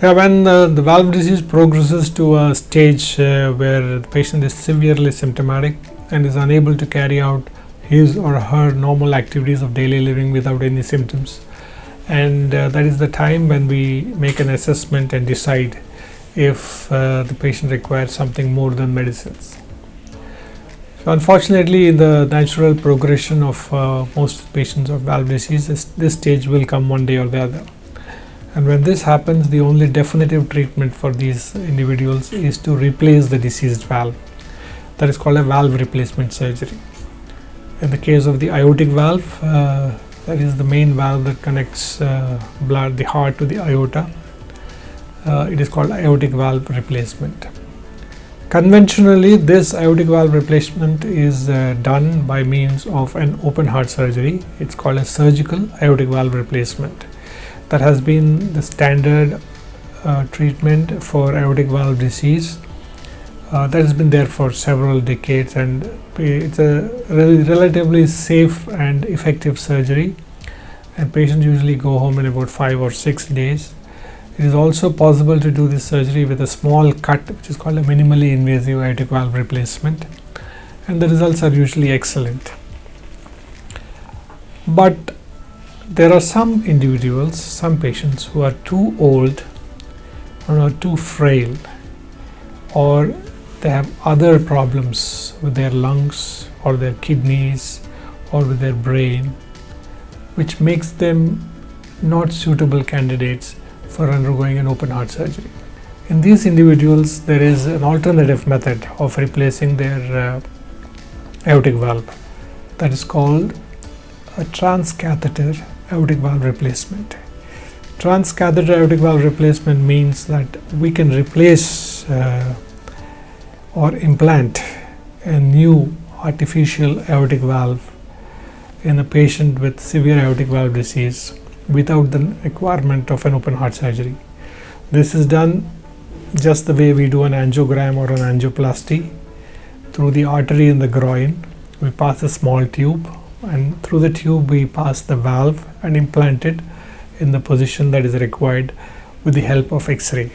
Yeah, when the valve disease progresses to a stage where the patient is severely symptomatic and is unable to carry out his or her normal activities of daily living without any symptoms, and that is the time when we make an assessment and decide if the patient requires something more than medicines. So unfortunately, in the natural progression of most patients of valve disease, this stage will come one day or the other. And when this happens, the only definitive treatment for these individuals is to replace the diseased valve. That is called a valve replacement surgery. In the case of the aortic valve, that is the main valve that connects the heart to the aorta. It is called aortic valve replacement. Conventionally, this aortic valve replacement is done by means of an open heart surgery. It's called a surgical aortic valve replacement. That has been the standard treatment for aortic valve disease. That has been there for several decades, and it's a relatively safe and effective surgery, and patients usually go home in about 5 or 6 days. It is also possible to do this surgery with a small cut, which is called a minimally invasive aortic valve replacement, and the results are usually excellent. But there are some individuals, some patients who are too old or are too frail, or they have other problems with their lungs or their kidneys or with their brain, which makes them not suitable candidates for undergoing an open heart surgery. In these individuals, there is an alternative method of replacing their aortic valve that is called a transcatheter aortic valve replacement. Transcatheter aortic valve replacement means that we can replace or implant a new artificial aortic valve in a patient with severe aortic valve disease without the requirement of an open heart surgery. This is done just the way we do an angiogram or an angioplasty. Through the artery in the groin, we pass a small tube, and through the tube we pass the valve and implant it in the position that is required with the help of X-ray.